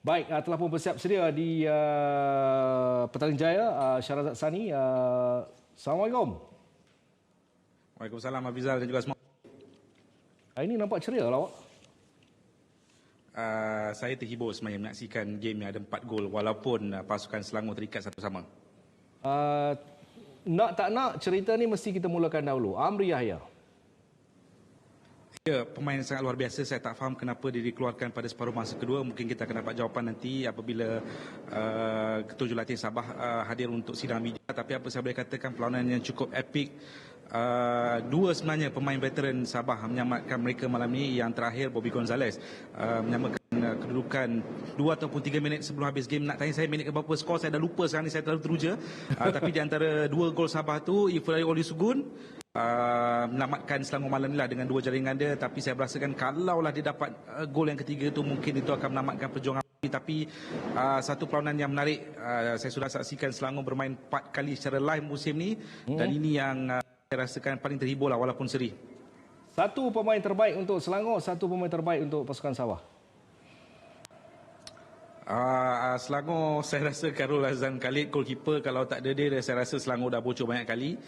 Baik, telah pun bersiap sedia di Petaling Jaya, Syahrazad Sani. Assalamualaikum. Waalaikumsalam Abizal dan juga semua. Hari ini nampak ceria lah awak. Saya terhibur sebenarnya menyaksikan game yang ada 4 gol walaupun pasukan Selangor terikat satu sama. Nak tak nak, cerita ni mesti kita mulakan dahulu. Amri Yahya. Ya, pemain sangat luar biasa. Saya tak faham kenapa dia dikeluarkan pada separuh masa kedua. Mungkin kita akan dapat jawapan nanti apabila Ketua Jurulatih Sabah hadir untuk sidang media. Tapi apa saya boleh katakan, perlawanan yang cukup epik. Dua sebenarnya pemain veteran Sabah menyelamatkan mereka malam ini. Yang terakhir Bobby Gonzalez menyamakan kedudukan 2 ataupun 3 minit sebelum habis game. Nak tanya saya minit ke berapa skor, saya dah lupa sekarang ni, saya terlalu teruja. Tapi di antara dua gol Sabah tu, Ifrai Oli Sugun menyelamatkan Selangor malam ni lah dengan 2 jaringan dia. Tapi saya berasakan kalaulah dia dapat gol yang ketiga tu, mungkin itu akan menyelamatkan perjuangan. Tapi satu perlawanan yang menarik. Saya sudah saksikan Selangor bermain 4 kali secara live musim ni. Dan ini yang saya rasakan paling terhibur lah walaupun seri. Satu pemain terbaik untuk Selangor, satu pemain terbaik untuk pasukan Sabah. Selangor saya rasa Karul Azan Khalid goalkeeper. Kalau tak ada dia, saya rasa Selangor dah bocor banyak kali.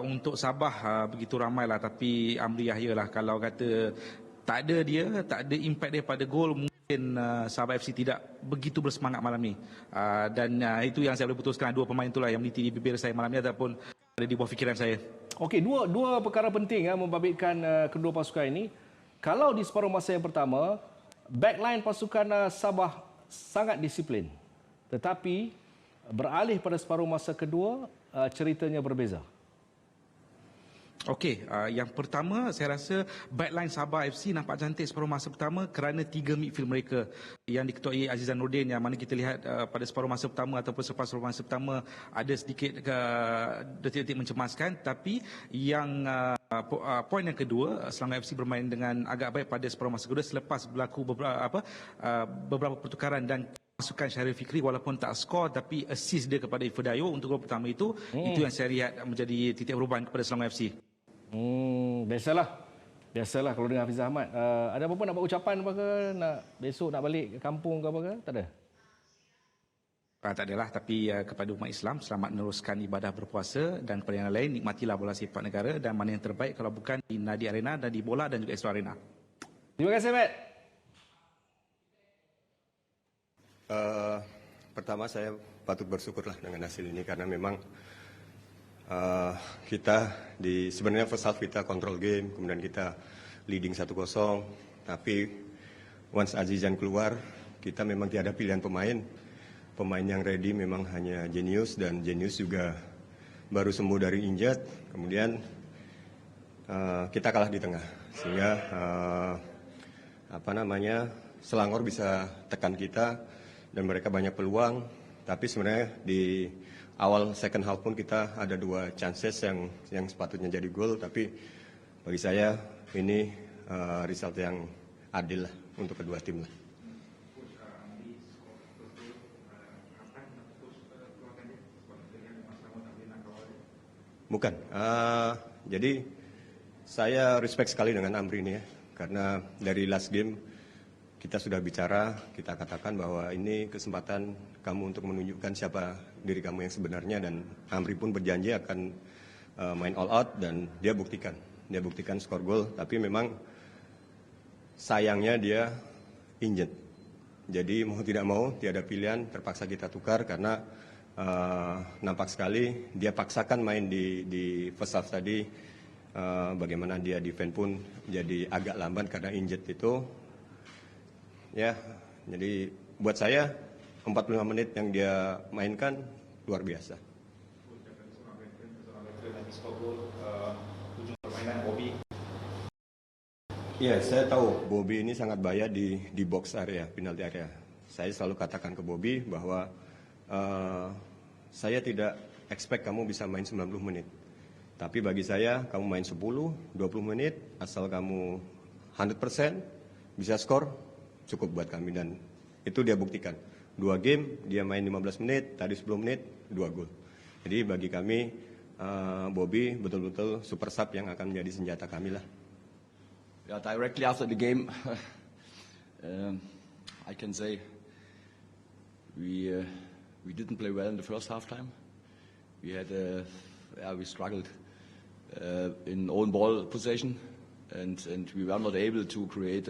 Untuk Sabah begitu ramai lah, tapi Amri Yahya lah. Kalau kata tak ada dia, tak ada impact dia pada gol, mungkin Sabah FC tidak begitu bersemangat malam ni. Dan itu yang saya boleh putuskan, dua pemain itulah yang meniti di bibir saya malam ni ataupun ada di bawah fikiran saya. Okey, dua perkara penting membabitkan kedua pasukan ini. Kalau di separuh masa yang pertama, backline pasukan Sabah sangat disiplin. Tetapi beralih pada separuh masa kedua, ceritanya berbeza. Okey, yang pertama saya rasa backline Sabah FC nampak cantik separuh masa pertama kerana 3 midfield mereka yang diketuai Azizan Nordin, yang mana kita lihat pada separuh masa pertama ataupun selepas separuh masa pertama ada sedikit detik-detik mencemaskan. Tapi yang poin yang kedua, Selangor FC bermain dengan agak baik pada separuh masa kedua selepas berlaku beberapa pertukaran dan masukan Syahril Fikri walaupun tak skor tapi assist dia kepada Ifedayo untuk gol pertama itu. Itu yang saya lihat menjadi titik perubahan kepada Selangor FC. Biasalah kalau dengan Hafiz Ahmad. Ada apa-apa nak buat ucapan apa ke? Nak besok nak balik ke kampung ke apa ke? Tak ada? Tak adalah, tapi kepada umat Islam, selamat meneruskan ibadah berpuasa dan kepada yang lain, nikmatilah bola sepak negara dan mana yang terbaik kalau bukan di Nadi Arena dan di Bola dan juga Astro Arena. Terima kasih, Matt. Pertama saya patut bersyukurlah dengan hasil ini karena memang kita sebenarnya first half kita control game, kemudian kita leading 1-0, tapi once Azizan keluar, kita memang tiada pilihan pemain. Pemain yang ready memang hanya Genius, dan Genius juga baru sembuh dari injured. Kemudian kita kalah di tengah, sehingga Selangor bisa tekan kita dan mereka banyak peluang. Tapi sebenarnya di awal second half pun kita ada 2 chances yang sepatutnya jadi gol, tapi bagi saya ini result yang adil lah untuk kedua tim lah. Bukan, jadi saya respect sekali dengan Amri ini ya, karena dari last game kita sudah bicara, kita katakan bahwa ini kesempatan kamu untuk menunjukkan siapa diri kamu yang sebenarnya, dan Amri pun berjanji akan main all out dan dia buktikan skor gol. Tapi memang sayangnya dia injured, jadi mau tidak mau tiada pilihan, terpaksa kita tukar karena nampak sekali dia paksakan main di first half tadi. Bagaimana dia defend pun jadi agak lamban karena injured itu. Ya, jadi buat saya 45 menit yang dia mainkan luar biasa. Ya, saya tahu Bobby ini sangat bahaya di box area, penalty area. Saya selalu katakan ke Bobby bahwa saya tidak expect kamu bisa main 90 menit. Tapi bagi saya, kamu main 10, 20 menit, asal kamu 100% bisa skor, cukup buat kami. Dan itu dia buktikan. 2 game, dia main 15 menit, tadi 10 menit, 2 gol. Jadi bagi kami, Bobby betul-betul super sub yang akan menjadi senjata kami lah. Yeah, directly after the game, I can say we didn't play well in the first half time. We struggled in own ball possession, and we were not able to create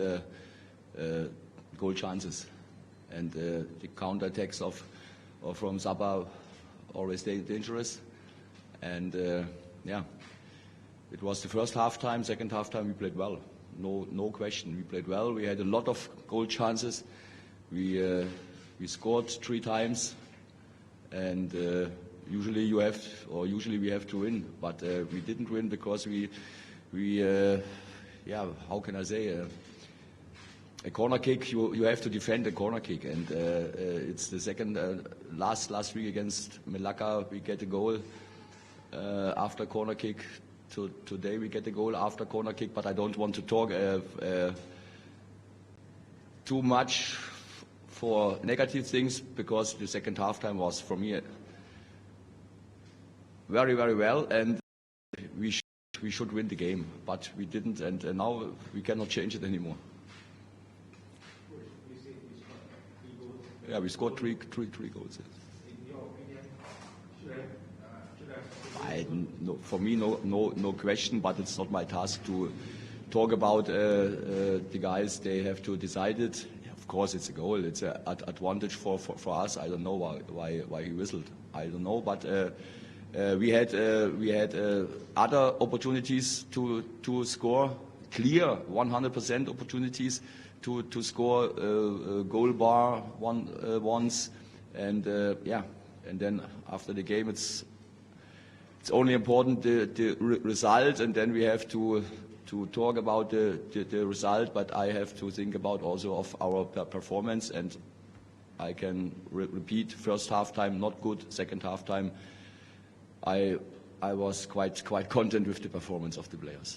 goal chances. And the counter-attacks from Sabah always stayed dangerous. And it was the first half time. Second half time we played well. No question. We played well. We had a lot of goal chances. We scored 3 times, and usually we have to win, but we didn't win because how can I say? A corner kick, you have to defend a corner kick, and it's the second last week against Melaka we get a goal after corner kick. Today we get a goal after corner kick, but I don't want to talk too much for negative things, because the second half time was for me very, very well, and we should win the game, but we didn't, and now we cannot change it anymore. Yeah, we scored three goals. For me, no question, but it's not my task to talk about the guys. They have to decide it. Of course, it's a goal. It's an advantage for us. I don't know why he whistled. I don't know, but we had other opportunities to score, clear 100% opportunities to score goal bar once, and and then after the game it's only important the result, and then we have to talk about the result, but I have to think about also of our performance, and I can repeat, first half time not good, second half time I was quite content with the performance of the players.